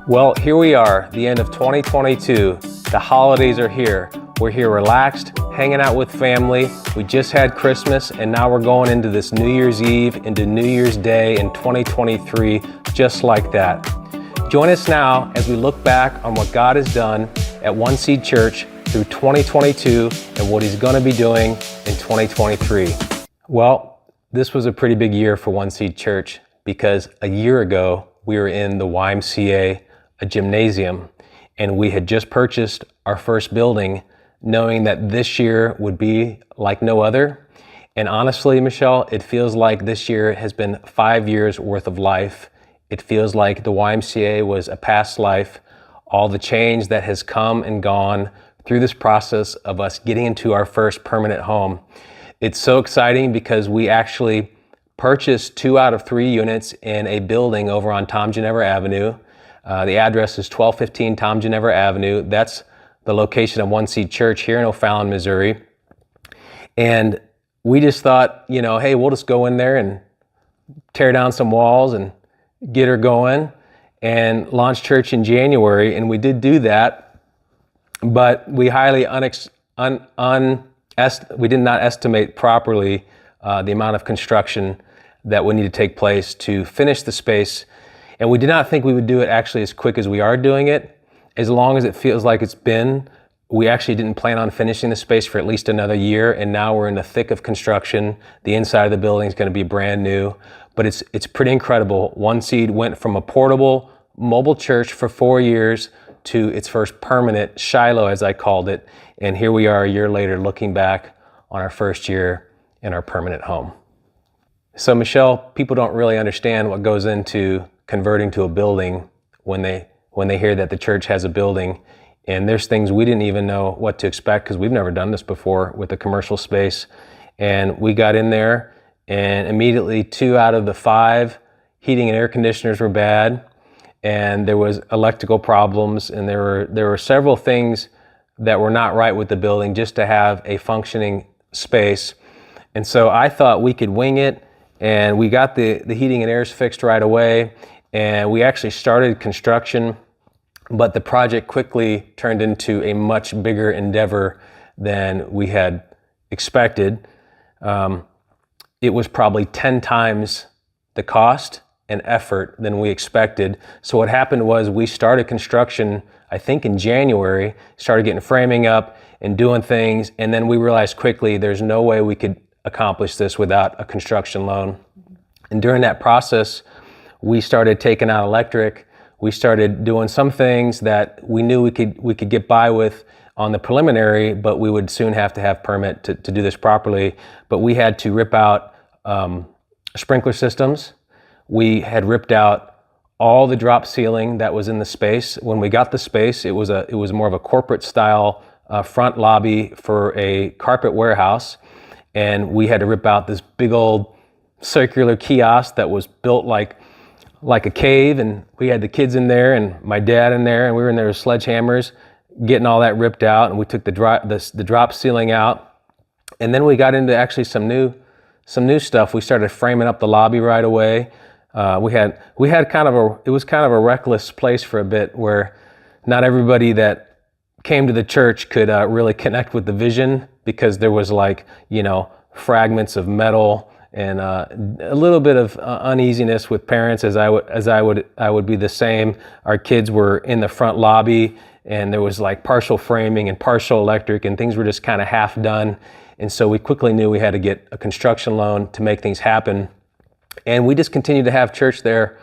Well, here we are, the end of 2022. The holidays are here. We're here relaxed, hanging out with family. We just had Christmas, and now we're going into this New Year's Eve, into New Year's Day in 2023, just like that. Join us now as we look back on what God has done at One Seed Church through 2022 and what He's going to be doing in 2023. Well, this was a pretty big year for One Seed Church because a year ago we were in the YMCA, a gymnasium, and we had just purchased our first building, knowing that this year would be like no other. And honestly, Michelle, it feels like this year has been 5 years worth of life. It feels like the YMCA was a past life. All the change that has come and gone through this process of us getting into our first permanent home. It's so exciting because we actually purchased 2 out of 3 units in a building over on Tom Ginevra Avenue. The address is 1215 Tom Ginevra Avenue. That's the location of One Seed Church here in O'Fallon, Missouri. And we just thought, hey, we'll just go in there and tear down some walls and get her going and launch church in January. And we did do that, but we highly we did not estimate properly the amount of construction that would need to take place to finish the space. And we did not think we would do it actually as quick as we are doing it. As long as it feels like it's been, we actually didn't plan on finishing the space for at least another year. And now we're in the thick of construction. The inside of the building is going to be brand new, but it's pretty incredible. One Seed went from a portable mobile church for 4 years to its first permanent Shiloh, as I called it. And here we are a year later looking back on our first year in our permanent home. So Michelle, people don't really understand what goes into converting to a building when they hear that the church has a building. And there's things we didn't even know what to expect because we've never done this before with a commercial space. And we got in there and immediately 2 out of the 5 heating and air conditioners were bad. And there was electrical problems, and there were several things that were not right with the building just to have a functioning space. And so I thought we could wing it, and we got the heating and airs fixed right away. And we actually started construction, but the project quickly turned into a much bigger endeavor than we had expected. It was probably 10 times the cost and effort than we expected. So what happened was we started construction, I think in January, started getting framing up and doing things. And then we realized quickly there's no way we could accomplish this without a construction loan. And during that process, we started taking out electric. We started doing some things that we knew we could get by with on the preliminary, but we would soon have to have permit to do this properly. But we had to rip out sprinkler systems. We had ripped out all the drop ceiling that was in the space. When we got the space, it was more of a corporate style front lobby for a carpet warehouse. And we had to rip out this big old circular kiosk that was built like a cave, and we had the kids in there and my dad in there, and we were in there with sledgehammers getting all that ripped out, and we took the drop ceiling out. And then we got into actually some new stuff. We started framing up the lobby right away. It was kind of a reckless place for a bit where not everybody that came to the church could really connect with the vision because there was fragments of metal and a little bit of uneasiness with parents as I would be the same. Our kids were in the front lobby, and there was partial framing and partial electric, and things were just kind of half done. And so we quickly knew we had to get a construction loan to make things happen. And we just continued to have church there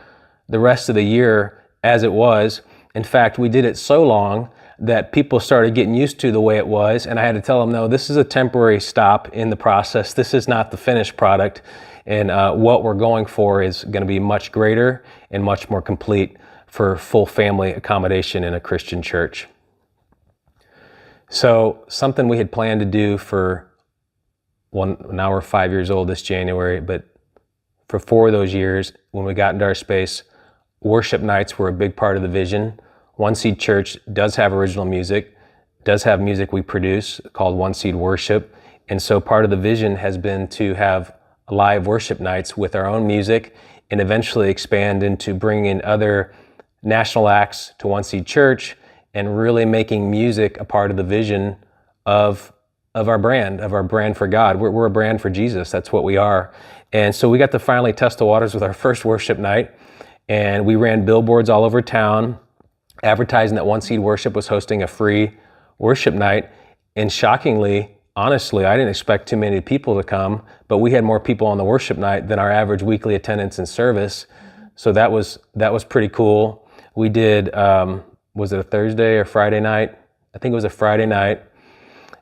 the rest of the year as it was. In fact, we did it so long that people started getting used to the way it was, and I had to tell them, no, this is a temporary stop in the process. This is not the finished product, and what we're going for is going to be much greater and much more complete for full family accommodation in a Christian church. So something we had planned to do now we're 5 years old this January, but for 4 of those years, when we got into our space, worship nights were a big part of the vision. One Seed Church does have original music, does have music we produce called One Seed Worship. And so part of the vision has been to have live worship nights with our own music and eventually expand into bringing in other national acts to One Seed Church and really making music a part of the vision of our brand for God. We're a brand for Jesus. That's what we are. And so we got to finally test the waters with our first worship night, and we ran billboards all over town advertising that One Seed Worship was hosting a free worship night. And shockingly, honestly, I didn't expect too many people to come, but we had more people on the worship night than our average weekly attendance in service. So that was pretty cool. We did, was it a Thursday or Friday night? I think it was a Friday night.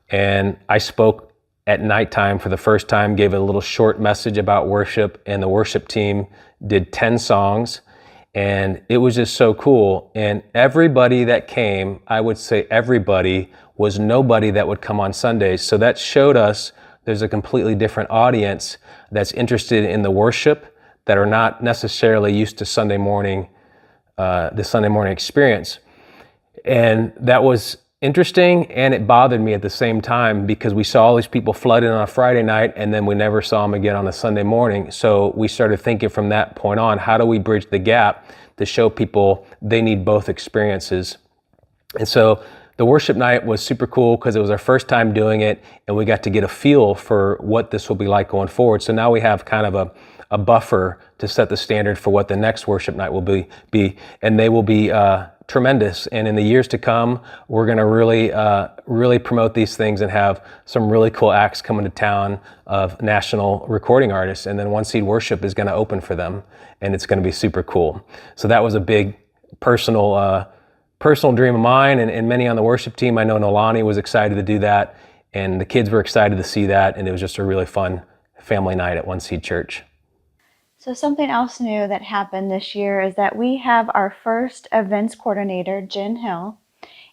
And I spoke at nighttime for the first time, gave a little short message about worship, and the worship team did 10 songs. And it was just so cool. And everybody that came, I would say everybody, was nobody that would come on Sundays. So that showed us there's a completely different audience that's interested in the worship, that are not necessarily used to Sunday morning, the Sunday morning experience. And that was interesting, and it bothered me at the same time, because we saw all these people flood in on a Friday night, and then we never saw them again on a Sunday morning. So we started thinking from that point on, how do we bridge the gap to show people they need both experiences? And so the worship night was super cool because it was our first time doing it, and we got to get a feel for what this will be like going forward. So now we have kind of a buffer to set the standard for what the next worship night will be, and they will be tremendous. And in the years to come, we're going to really promote these things and have some really cool acts coming to town of national recording artists. And then One Seed Worship is going to open for them, and it's going to be super cool. So that was a big personal dream of mine, and many on the worship team. I know Nolani was excited to do that, and the kids were excited to see that, and it was just a really fun family night at One Seed Church. So something else new that happened this year is that we have our first events coordinator, Jen Hill,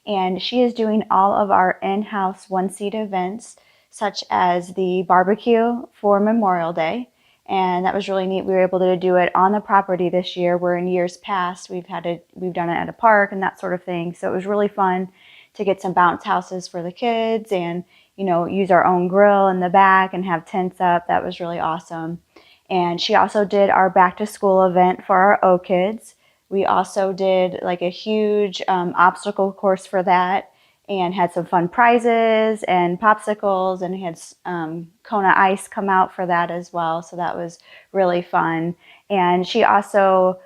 and she is doing all of our in-house One Seed events, such as the barbecue for Memorial Day. And that was really neat. We were able to do it on the property this year, where in years past we've done it at a park and that sort of thing. So it was really fun to get some bounce houses for the kids, and use our own grill in the back and have tents up. That was really awesome. And she also did our back to school event for our O Kids. We also did like a huge obstacle course for that, and had some fun prizes and popsicles, and had Kona Ice come out for that as well. So that was really fun. And she also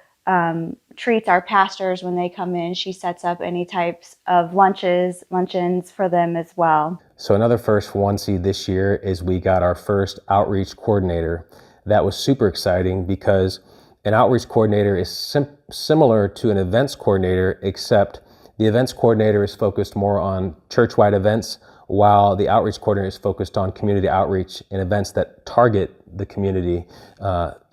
treats our pastors when they come in. She sets up any types of luncheons for them as well. So another first for One Seed this year is we got our first outreach coordinator. That was super exciting, because an outreach coordinator is similar to an events coordinator, except the events coordinator is focused more on church-wide events, while the outreach coordinator is focused on community outreach and events that target the community,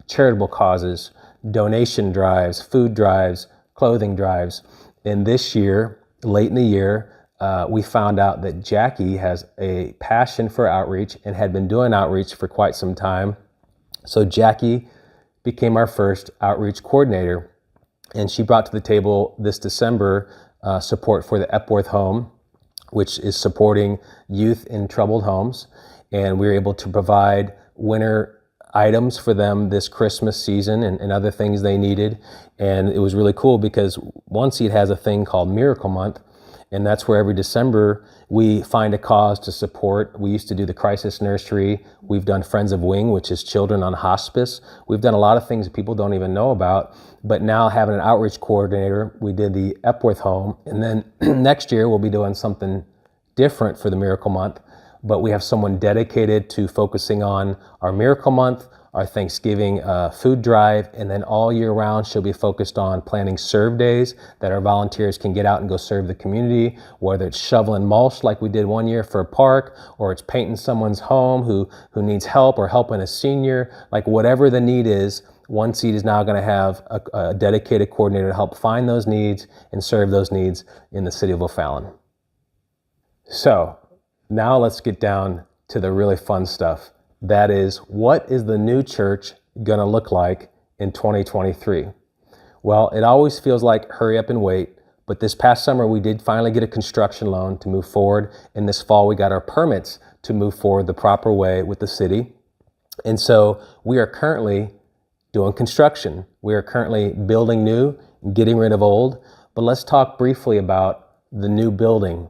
charitable causes, donation drives, food drives, clothing drives. And this year, late in the year, we found out that Jackie has a passion for outreach and had been doing outreach for quite some time. So Jackie became our first outreach coordinator, and she brought to the table this December support for the Epworth Home, which is supporting youth in troubled homes. And we were able to provide winter items for them this Christmas season, and other things they needed. And it was really cool, because One Seed has a thing called Miracle Month, and that's where every December we find a cause to support. We used to do the Crisis Nursery. We've done Friends of Wing, which is children on hospice. We've done a lot of things that people don't even know about. But now, having an outreach coordinator, we did the Epworth Home. And then next year we'll be doing something different for the Miracle Month. But we have someone dedicated to focusing on our Miracle Month, our Thanksgiving food drive, and then all year round she'll be focused on planning serve days that our volunteers can get out and go serve the community, whether it's shoveling mulch like we did one year for a park, or it's painting someone's home who needs help, or helping a senior. Like, whatever the need is, One Seed is now going to have a dedicated coordinator to help find those needs and serve those needs in the city of O'Fallon. So now let's get down to the really fun stuff. That is, what is the new church going to look like in 2023? Well, it always feels like hurry up and wait, but this past summer we did finally get a construction loan to move forward, and this fall we got our permits to move forward the proper way with the city. And so we are currently doing construction. We are currently building new getting rid of old. But let's talk briefly about the new building.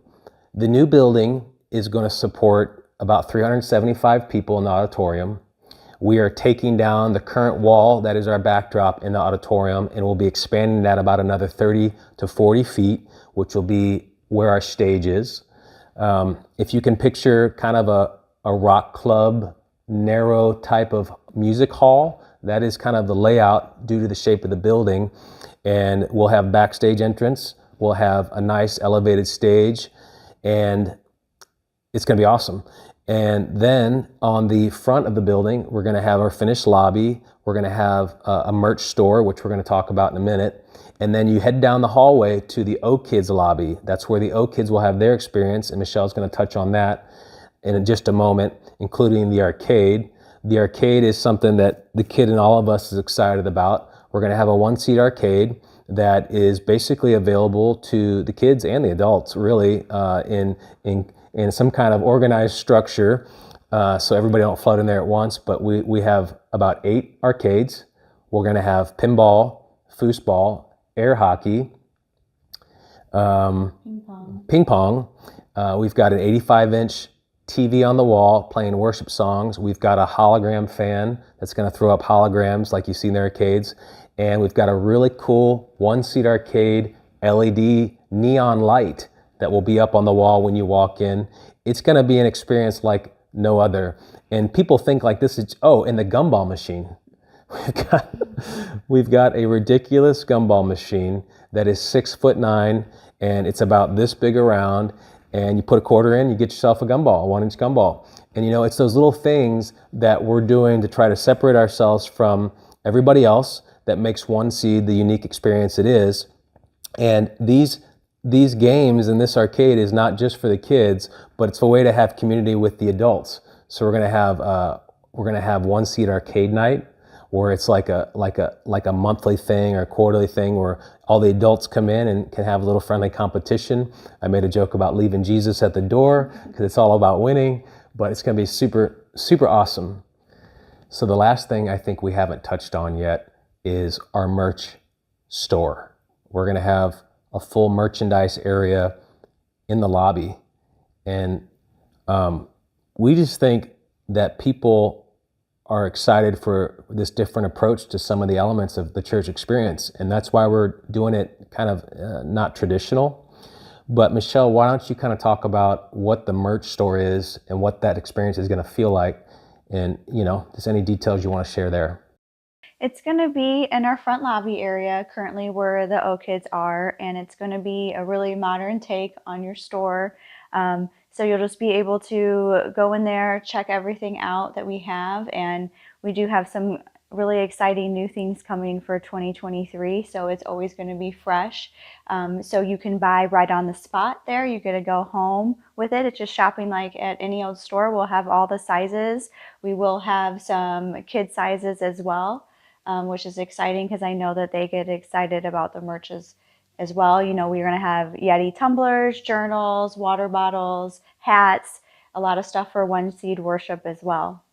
The new building is going to support about 375 people in the auditorium. We are taking down the current wall that is our backdrop in the auditorium, and we'll be expanding that about another 30 to 40 feet, which will be where our stage is. If you can picture kind of a rock club, narrow type of music hall, that is kind of the layout due to the shape of the building. And we'll have backstage entrance. We'll have a nice elevated stage, and it's going to be awesome. And then on the front of the building, we're going to have our finished lobby. We're going to have a merch store, which we're going to talk about in a minute. And then you head down the hallway to the O Kids lobby. That's where the O Kids will have their experience, and Michelle's going to touch on that in just a moment, including the arcade. The arcade is something that the kid in all of us is excited about. We're going to have a one-seat arcade that is basically available to the kids and the adults, really, in some kind of organized structure, so everybody don't flood in there at once. But we have about 8 arcades. We're going to have pinball, foosball, air hockey, ping pong. We've got an 85-inch TV on the wall playing worship songs. We've got a hologram fan that's going to throw up holograms like you see in the arcades. And we've got a really cool one-seat arcade LED neon light that will be up on the wall when you walk in. It's going to be an experience like no other. And people think like this is, and the gumball machine. We've got a ridiculous gumball machine that is 6'9", and it's about this big around. And you put a quarter in, you get yourself a gumball, a 1-inch gumball. And it's those little things that we're doing to try to separate ourselves from everybody else that makes One Seed the unique experience it is. And these games in this arcade is not just for the kids, but it's a way to have community with the adults. So we're gonna have One Seed arcade night, where it's like a monthly thing or a quarterly thing where all the adults come in and can have a little friendly competition. I made a joke about leaving Jesus at the door because it's all about winning, but it's going to be super, super awesome. So the last thing I think we haven't touched on yet is our merch store. We're going to have a full merchandise area in the lobby. And we just think that people are excited for this different approach to some of the elements of the church experience. And that's why we're doing it kind of not traditional. But Michelle, why don't you kind of talk about what the merch store is and what that experience is going to feel like? And, just any details you want to share there. It's going to be in our front lobby area, currently where the O Kids are, and it's going to be a really modern take on your store. So you'll just be able to go in there, check everything out that we have, and we do have some really exciting new things coming for 2023, so it's always going to be fresh. So you can buy right on the spot there. You get to go home with it. It's just shopping like at any old store. We'll have all the sizes. We will have some kid sizes as well, which is exciting because I know that they get excited about the merch as well. We're going to have Yeti tumblers, journals, water bottles, hats, a lot of stuff for One Seed worship as well.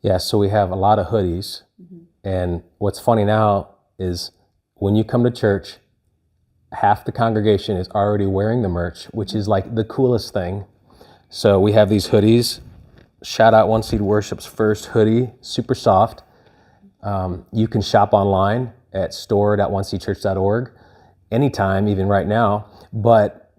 Yeah, so we have a lot of hoodies. Mm-hmm. And what's funny now is when you come to church, half the congregation is already wearing the merch, which is like the coolest thing. So we have these hoodies. Shout out One Seed Worship's first hoodie, super soft. You can shop online at store.oneseedchurch.org anytime, even right now, but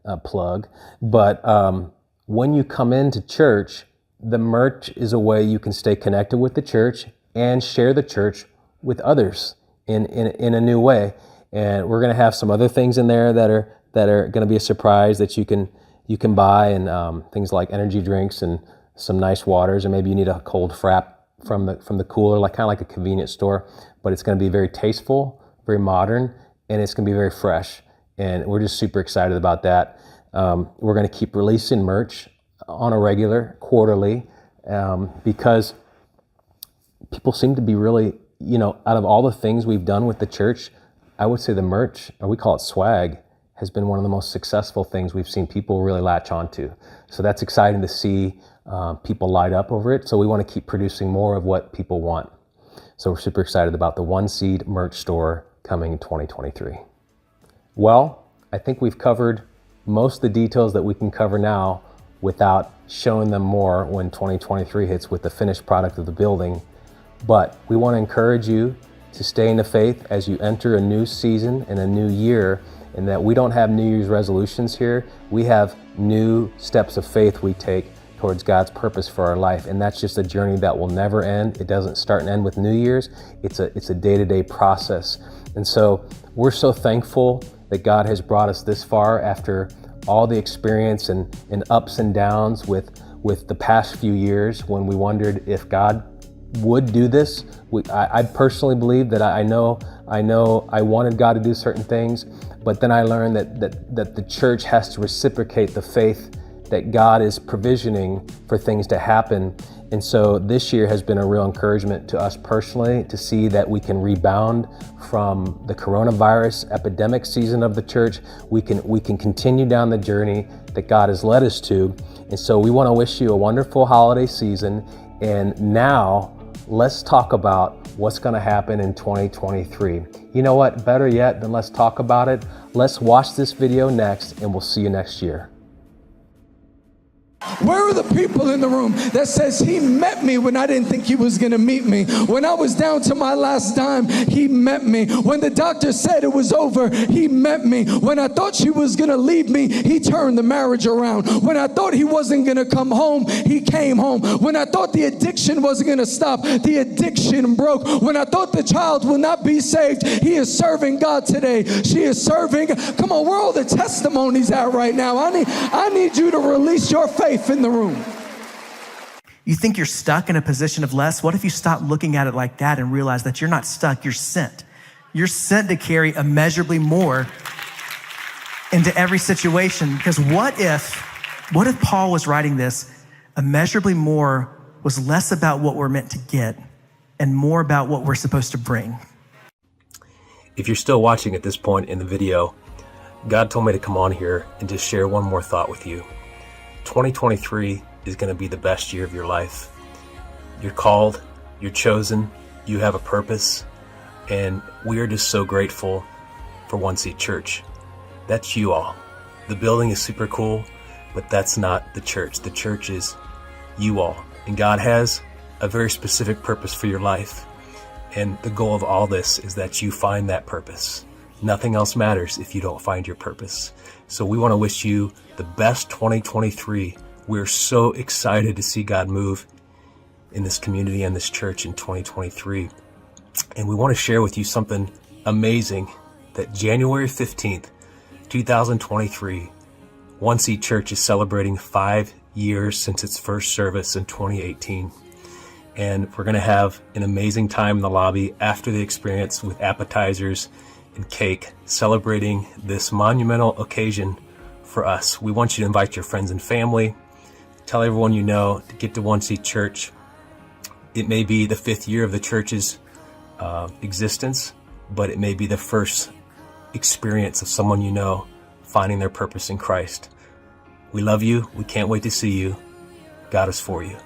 when you come into church, the merch is a way you can stay connected with the church and share the church with others in a new way. And we're going to have some other things in there that are going to be a surprise that you can buy, and things like energy drinks and some nice waters, and maybe you need a cold frap from the cooler, like kind of like a convenience store. But it's going to be very tasteful, very modern, and it's going to be very fresh. And we're just super excited about that. We're going to keep releasing merch on a regular, quarterly, because people seem to be really, out of all the things we've done with the church, I would say the merch, or we call it swag, has been one of the most successful things we've seen people really latch onto. So that's exciting to see people light up over it. So we want to keep producing more of what people want. So we're super excited about the One Seed merch store coming in 2023? Well, I think we've covered most of the details that we can cover now without showing them more when 2023 hits with the finished product of the building. But we want to encourage you to stay in the faith as you enter a new season and a new year, and that we don't have New Year's resolutions here. We have new steps of faith we take towards God's purpose for our life. And that's just a journey that will never end. It doesn't start and end with New Year's. It's a day-to-day process. And so we're so thankful that God has brought us this far after all the experience and ups and downs with the past few years when we wondered if God would do this. I personally believe that I know I wanted God to do certain things, but then I learned that the church has to reciprocate the faith that God is provisioning for things to happen. And so this year has been a real encouragement to us personally to see that we can rebound from the coronavirus epidemic season of the church. We can continue down the journey that God has led us to. And so we want to wish you a wonderful holiday season. And now let's talk about what's going to happen in 2023. You know what? Better yet than let's talk about it, let's watch this video next, and we'll see you next year. Where are the people in the room that says he met me when I didn't think he was going to meet me? When I was down to my last dime, he met me. When the doctor said it was over, he met me. When I thought she was going to leave me, he turned the marriage around. When I thought he wasn't going to come home, he came home. When I thought the addiction wasn't going to stop, the addiction broke. When I thought the child will not be saved, he is serving God today. She is serving. Come on, where are all the testimonies at right now? I need you to release your faith in the room. You think you're stuck in a position of less? What if you stop looking at it like that and realize that you're not stuck, you're sent. You're sent to carry immeasurably more into every situation. Because what if Paul was writing this, immeasurably more was less about what we're meant to get and more about what we're supposed to bring? If you're still watching at this point in the video, God told me to come on here and just share one more thought with you. 2023 is going to be the best year of your life. You're called, you're chosen, you have a purpose, and we are just so grateful for One Seat Church. That's you all. The building is super cool, but that's not the church. The church is you all. And God has a very specific purpose for your life. And the goal of all this is that you find that purpose. Nothing else matters if you don't find your purpose. So we want to wish you the best 2023. We're so excited to see God move in this community and this church in 2023. And we want to share with you something amazing, that January 15th, 2023, One Seat Church is celebrating 5 years since its first service in 2018. And we're going to have an amazing time in the lobby after the experience with appetizers and cake, celebrating this monumental occasion for us. We want you to invite your friends and family. Tell everyone you know to get to One Seat Church. It may be the 5th year of the church's existence, but it may be the first experience of someone you know finding their purpose in Christ. We love you. We can't wait to see you. God is for you.